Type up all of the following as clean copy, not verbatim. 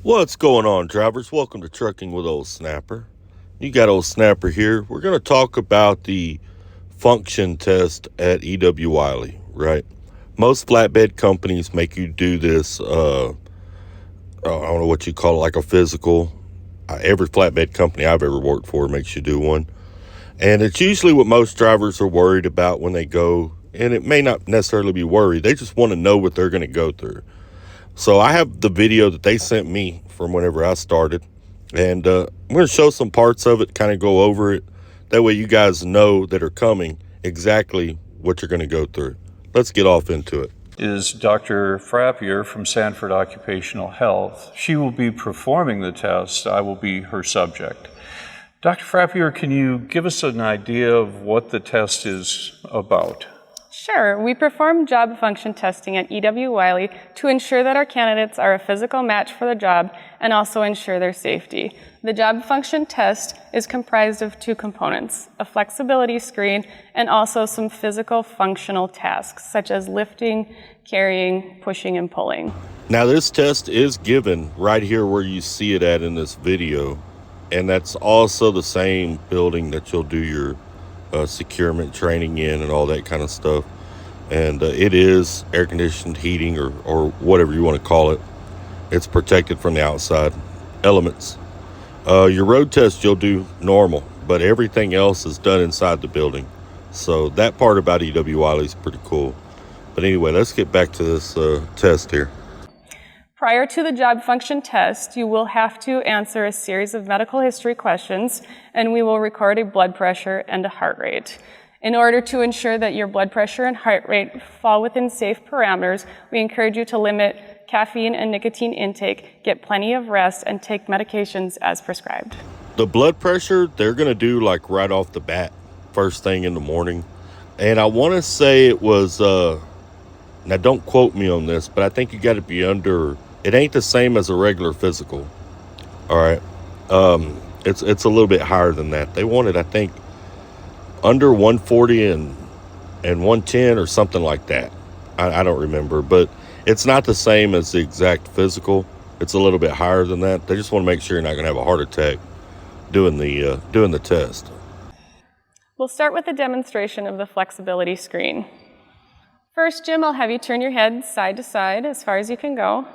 What's going on, drivers? Welcome to Trucking with Old Snapper. You got Old Snapper here. We're going to talk about the function test at EW Wylie, right? Most flatbed companies make you do this, I don't know what you call it, like a physical. Every flatbed company I've ever worked for makes you do one. And it's usually what most drivers are worried about when they go. And it may not necessarily be worried. They just want to know what they're going to go through. So I have the video that they sent me from whenever I started, and I'm going to show some parts of it, kind of go over it. That way you guys know that are coming exactly what you're going to go through. Let's get off into it. Is Dr. Frappier from Sanford Occupational Health. She will be performing the test. I will be her subject. Dr. Frappier, can you give us an idea of what the test is about? Sure. We perform job function testing at EW Wylie to ensure that our candidates are a physical match for the job and also ensure their safety. The job function test is comprised of two components, a flexibility screen and also some physical functional tasks such as lifting, carrying, pushing, and pulling. Now this test is given right here where you see it at in this video, and that's also the same building that you'll do your securement training in and all that kind of stuff. And it is air conditioned heating or whatever you want to call it. It's protected from the outside elements. Your road test you'll do normal, but everything else is done inside the building. So that part about EW Wylie is pretty cool. But anyway, let's get back to this test here. Prior to the job function test, you will have to answer a series of medical history questions, and we will record a blood pressure and a heart rate. In order to ensure that your blood pressure and heart rate fall within safe parameters, we encourage you to limit caffeine and nicotine intake, get plenty of rest, and take medications as prescribed. The blood pressure, they're going to do like right off the bat, first thing in the morning. And I want to say it was, now don't quote me on this, but I think you got to be under, it ain't the same as a regular physical. All right. It's a little bit higher than that. They wanted, I think, under 140 and 110 or something like that. I don't remember, but it's not the same as the exact physical. It's a little bit higher than that. They just want to make sure you're not going to have a heart attack doing the test. We'll start with a demonstration of the flexibility screen. First, Jim, I'll have you turn your head side to side as far as you can go,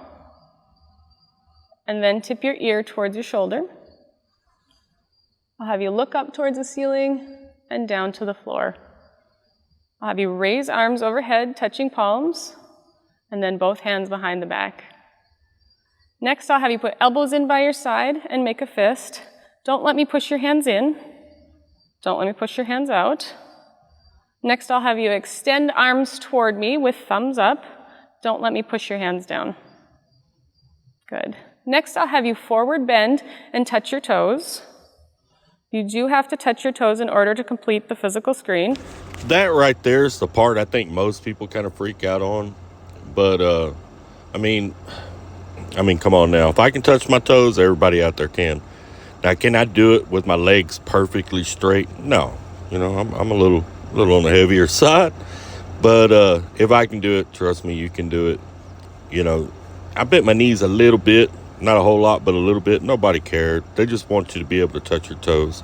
and then tip your ear towards your shoulder. I'll have you look up towards the ceiling and down to the floor. I'll have you raise arms overhead, touching palms, and then both hands behind the back. Next, I'll have you put elbows in by your side and make a fist. Don't let me push your hands in. Don't let me push your hands out. Next, I'll have you extend arms toward me with thumbs up. Don't let me push your hands down. Good. Next, I'll have you forward bend and touch your toes. You do have to touch your toes in order to complete the physical screen. That right there is the part I think most people kind of freak out on. But, I mean, come on now. If I can touch my toes, everybody out there can. Now, can I do it with my legs perfectly straight? No. You know, I'm a little on the heavier side. But if I can do it, trust me, you can do it. You know, I bent my knees a little bit. Not a whole lot, but a little bit. Nobody cared. They just want you to be able to touch your toes.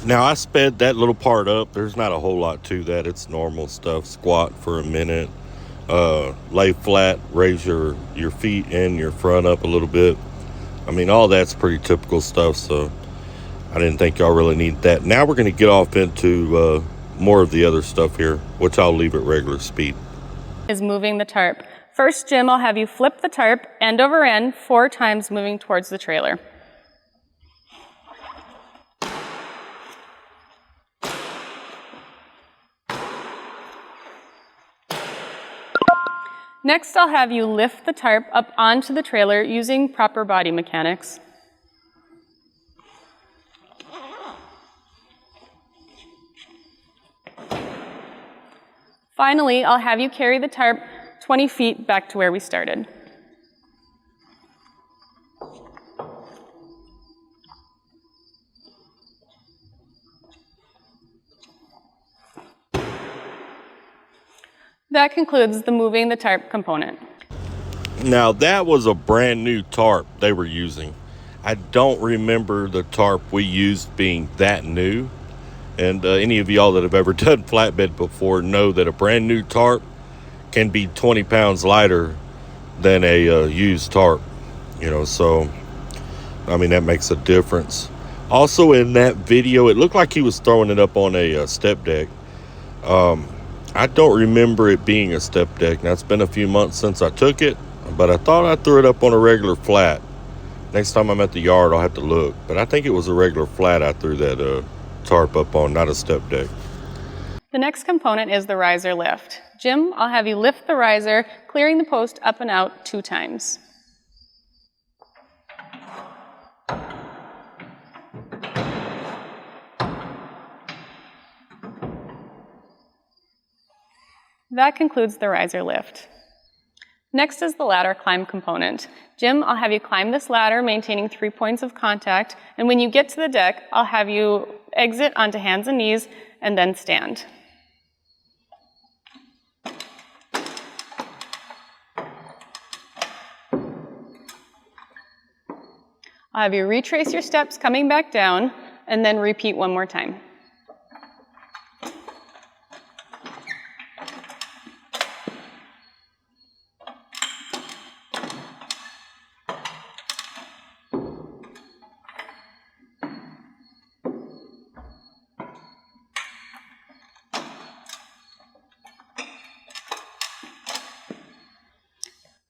Now, I sped that little part up. There's not a whole lot to that. It's normal stuff. Squat for a minute. Lay flat. Raise your feet and your front up a little bit. I mean, all that's pretty typical stuff, so I didn't think y'all really need that. Now we're going to get off into more of the other stuff here, which I'll leave at regular speed. Is moving the tarp. First, Jim, I'll have you flip the tarp end over end 4 times, moving towards the trailer. Next, I'll have you lift the tarp up onto the trailer using proper body mechanics. Finally, I'll have you carry the tarp 20 feet back to where we started. That concludes the moving the tarp component. Now that was a brand new tarp they were using. I don't remember the tarp we used being that new. And any of y'all that have ever done flatbed before know that a brand new tarp can be 20 pounds lighter than a used tarp. You know, so, I mean, that makes a difference. Also in that video, it looked like he was throwing it up on a step deck. I don't remember it being a step deck. Now, it's been a few months since I took it, but I thought I threw it up on a regular flat. Next time I'm at the yard, I'll have to look. But I think it was a regular flat I threw that tarp up on, not a step deck. The next component is the riser lift. Jim, I'll have you lift the riser, clearing the post up and out 2 times. That concludes the riser lift. Next is the ladder climb component. Jim, I'll have you climb this ladder, maintaining 3 points of contact, and when you get to the deck, I'll have you exit onto hands and knees and then stand. I'll have you retrace your steps coming back down and then repeat 1 more time.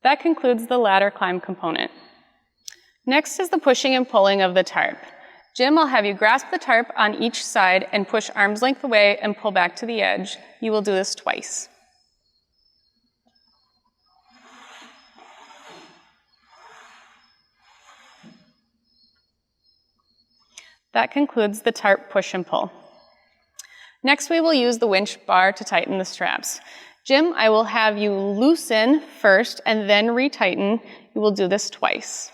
That concludes the ladder climb component. Next is the pushing and pulling of the tarp. Jim, I'll have you grasp the tarp on each side and push arm's length away and pull back to the edge. You will do this twice. That concludes the tarp push and pull. Next, we will use the winch bar to tighten the straps. Jim, I will have you loosen first and then retighten. You will do this twice.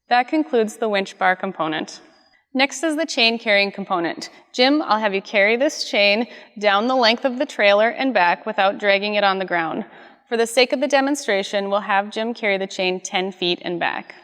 That concludes the winch bar component. Next is the chain carrying component. Jim, I'll have you carry this chain down the length of the trailer and back without dragging it on the ground. For the sake of the demonstration, we'll have Jim carry the chain 10 feet and back.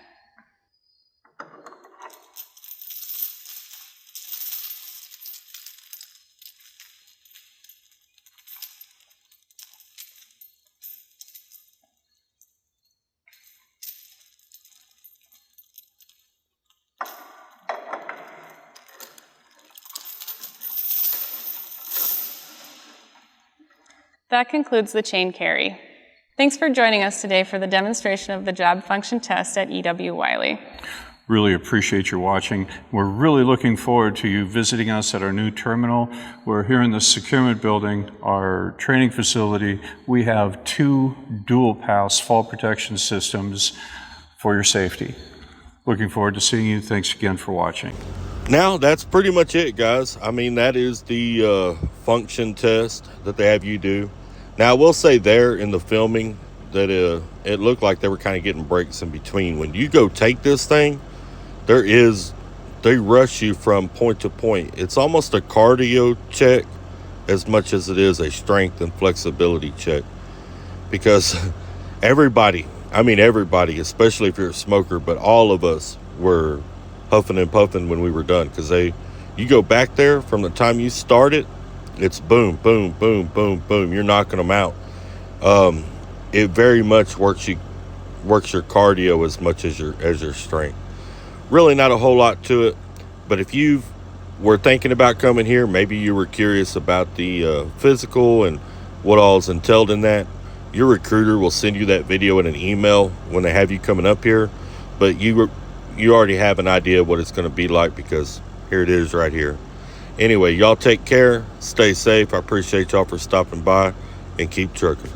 That concludes the chain carry. Thanks for joining us today for the demonstration of the job function test at EW Wylie. Really appreciate your watching. We're really looking forward to you visiting us at our new terminal. We're here in the securement building, our training facility. We have 2 dual pass fall protection systems for your safety. Looking forward to seeing you. Thanks again for watching. Now, that's pretty much it, guys. I mean, that is the function test that they have you do. Now, I will say there in the filming that it looked like they were kind of getting breaks in between. When you go take this thing, they rush you from point to point. It's almost a cardio check as much as it is a strength and flexibility check. Because everybody, especially if you're a smoker, but all of us were huffing and puffing when we were done, because you go back there from the time you start it, it's boom, boom, boom, boom, boom. You're knocking them out. It very much works your cardio as much as your strength. Really not a whole lot to it, but if you've were thinking about coming here, maybe you were curious about the physical and what all's entailed in that, your recruiter will send you that video in an email when they have you coming up here. But you already have an idea what it's going to be like, because here it is right here. Anyway, y'all take care, stay safe. I appreciate y'all for stopping by, and keep trucking.